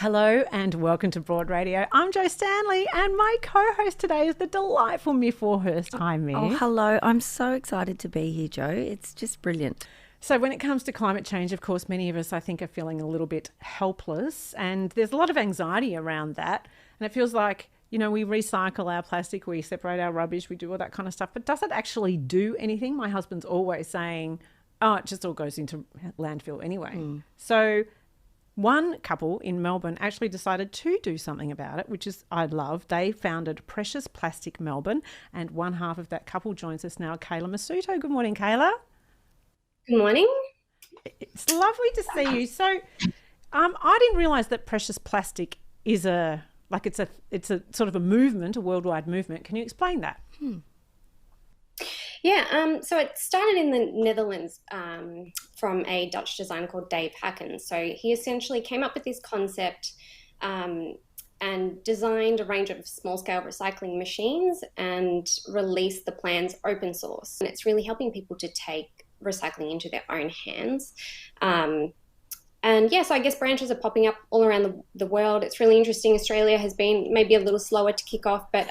Hello and welcome to Broad Radio. I'm Jo Stanley and my co-host today is the delightful Myf Warhurst. Hi, Myf. Oh, hello. I'm so excited to be here, Jo. It's just brilliant. So when it comes to climate change, of course, many of us, I think, are feeling a little bit helpless, and there's a lot of anxiety around that. And it feels like, we recycle our plastic, we separate our rubbish, we do all that kind of stuff. But does it actually do anything? My husband's always saying, oh, it just all goes into landfill anyway. So one couple in Melbourne actually decided to do something about it, which is I love. They founded Precious Plastic Melbourne, and one half of that couple joins us now, Kayla Mossuto. Good morning, Kayla. Good morning. It's lovely to see you. So, I didn't realise that precious plastic is it's a sort of a movement, a worldwide movement. Can you explain that? Yeah, so it started in the Netherlands from a Dutch designer called Dave Hackens. So he essentially came up with this concept and designed a range of small-scale recycling machines and released the plans open source. And it's really helping people to take recycling into their own hands. So I guess branches are popping up all around the world. It's really interesting. Australia has been maybe a little slower to kick off, but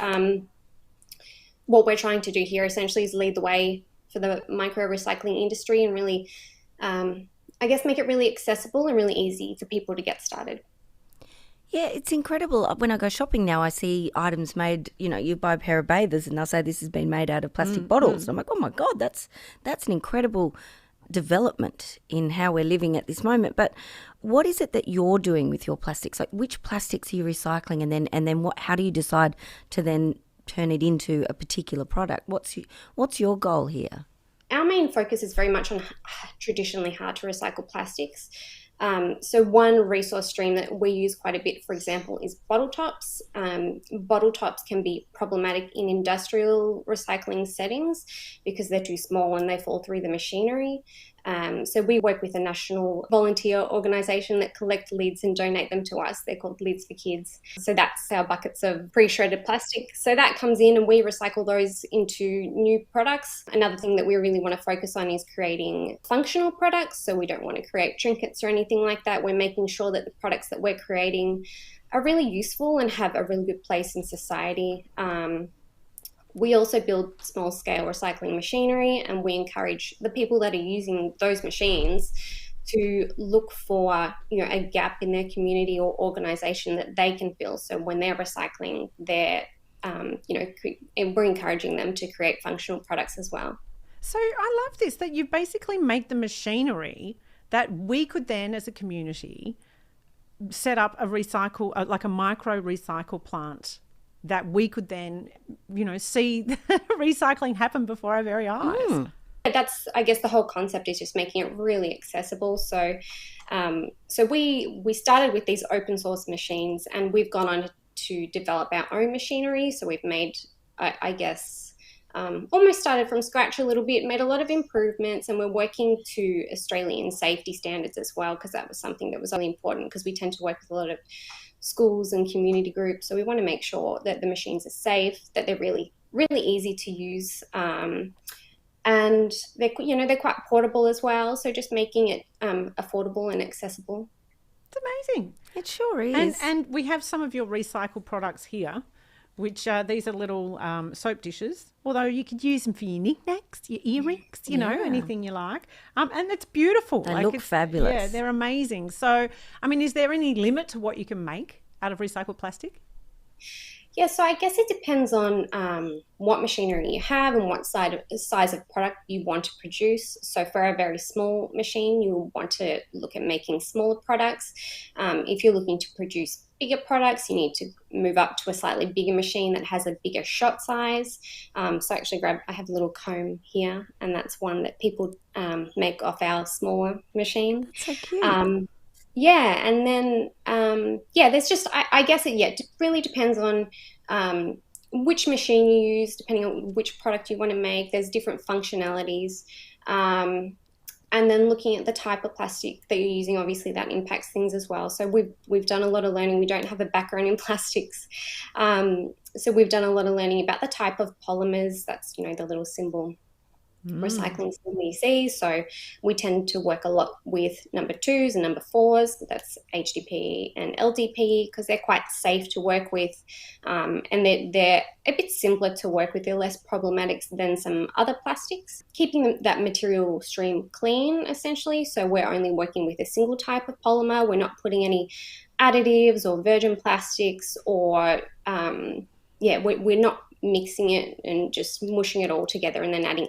what we're trying to do here essentially is lead the way for the micro recycling industry and really, make it really accessible and really easy for people to get started. Yeah, it's incredible. When I go shopping now, I see items made, you buy a pair of bathers and they'll say this has been made out of plastic bottles. And I'm like, oh my God, that's an incredible development in how we're living at this moment. But what is it that you're doing with your plastics? Like, which plastics are you recycling, and then how do you decide to then turn it into a particular product? What's your goal here? Our main focus is very much on traditionally hard to recycle plastics. So one resource stream that we use quite a bit, for example, is bottle tops. Bottle tops can be problematic in industrial recycling settings because they're too small and they fall through the machinery. So we work with a national volunteer organisation that collect lids and donate them to us. They're called Lids for Kids. So that's our buckets of pre-shredded plastic. So that comes in and we recycle those into new products. Another thing that we really want to focus on is creating functional products. So we don't want to create trinkets or anything like that. We're making sure that the products that we're creating are really useful and have a really good place in society. We also build small-scale recycling machinery, and we encourage the people that are using those machines to look for, a gap in their community or organisation that they can fill. So when they're recycling, we're encouraging them to create functional products as well. So I love this, that you basically make the machinery that we could then, as a community, set up a micro recycle plant that we could then, see recycling happen before our very eyes. That's, I guess, the whole concept is just making it really accessible. So we started with these open source machines, and we've gone on to develop our own machinery. So we've made, almost started from scratch a little bit, made a lot of improvements, and we're working to Australian safety standards as well, because that was something that was really important, because we tend to work with a lot of schools and community groups. So we want to make sure that the machines are safe, that they're really, really easy to use, and they're quite portable as well. So just making it affordable and accessible. It's amazing. It sure is. And we have some of your recycled products here, which these are little soap dishes, although you could use them for your knickknacks, your earrings, anything you like. And it's beautiful. They look fabulous. Yeah, they're amazing. So, is there any limit to what you can make out of recycled plastic? Yeah, so I guess it depends on what machinery you have and what size of product you want to produce. So for a very small machine, you want to look at making smaller products. If you're looking to produce bigger products, you need to move up to a slightly bigger machine that has a bigger shot size. So actually I have a little comb here, and that's one that people make off our smaller machine. So cute. Yeah, and then, there's just, I guess it really depends on which machine you use, depending on which product you want to make. There's different functionalities. And then looking at the type of plastic that you're using, obviously that impacts things as well. So we've done a lot of learning. We don't have a background in plastics. So we've done a lot of learning about the type of polymers. That's, the little symbol recycling CDCs. So we tend to work a lot with number 2s and number 4s. That's HDPE and LDPE because they're quite safe to work with, and they're a bit simpler to work with. They're less problematic than some other plastics. Keeping that material stream clean, essentially. So we're only working with a single type of polymer. We're not putting any additives or virgin plastics or we're not mixing it and just mushing it all together and then adding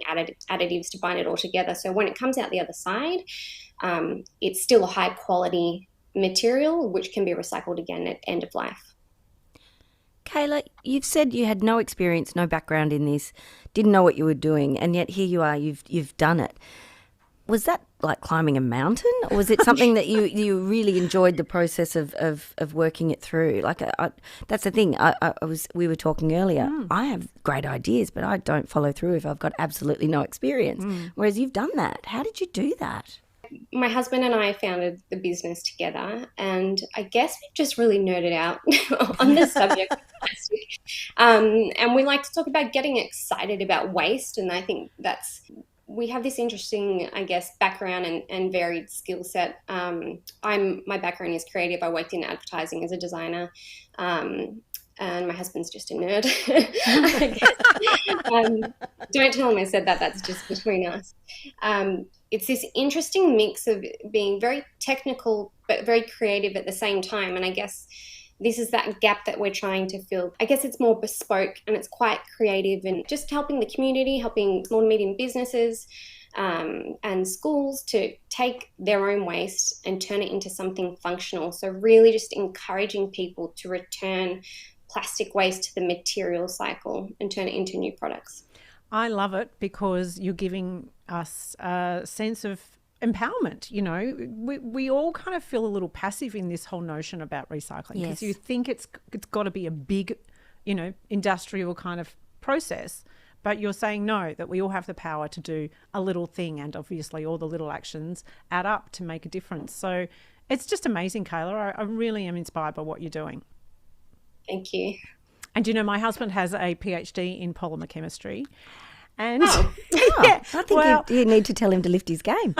additives to bind it all together. So when it comes out the other side, it's still a high quality material which can be recycled again at end of life. Kayla, you've said you had no experience, no background in this, didn't know what you were doing, and yet here you are, you've done it. Was that like climbing a mountain, or was it something that you really enjoyed the process of working it through? Like that's the thing. We were talking earlier. I have great ideas, but I don't follow through if I've got absolutely no experience. Whereas you've done that. How did you do that? My husband and I founded the business together, and I guess we've just really nerded out on the subject of plastic. And we like to talk about getting excited about waste, and I think we have this interesting, I guess, background and varied skill set. My background is creative. I worked in advertising as a designer, and my husband's just a nerd. I guess. Don't tell him I said that. That's just between us. It's this interesting mix of being very technical but very creative at the same time, and I guess this is that gap that we're trying to fill. I guess it's more bespoke and it's quite creative and just helping the community, helping small and medium businesses and schools to take their own waste and turn it into something functional. So really just encouraging people to return plastic waste to the material cycle and turn it into new products. I love it because you're giving us a sense of empowerment. You know, we all kind of feel a little passive in this whole notion about recycling because you think it's got to be a big, industrial kind of process, but you're saying no, that we all have the power to do a little thing, and obviously all the little actions add up to make a difference. So it's just amazing, Kayla. I really am inspired by what you're doing. Thank you. And my husband has a PhD in polymer chemistry. And I think you need to tell him to lift his game.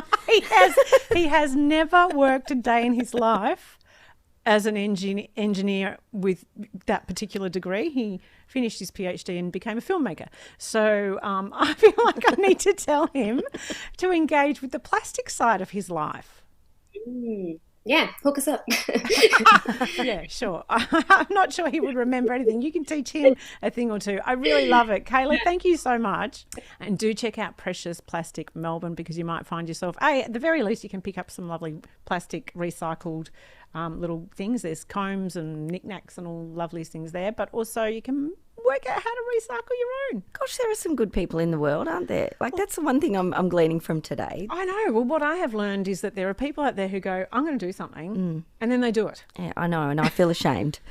He has never worked a day in his life as an engineer with that particular degree. He finished his PhD and became a filmmaker. So I feel like I need to tell him to engage with the plastic side of his life. Yeah, hook us up. Yeah, sure. I'm not sure he would remember anything. You can teach him a thing or two. I really love it. Kayla, thank you so much. And do check out Precious Plastic Melbourne because you might find yourself, at the very least, you can pick up some lovely plastic recycled little things. There's combs and knickknacks and all lovely things there, but also you can work out how to recycle your own. Gosh, there are some good people in the world, aren't there? Like, that's the one thing I'm gleaning from today. I know. Well, what I have learned is that there are people out there who go, I'm going to do something, and then they do it. Yeah, I know, and I feel ashamed.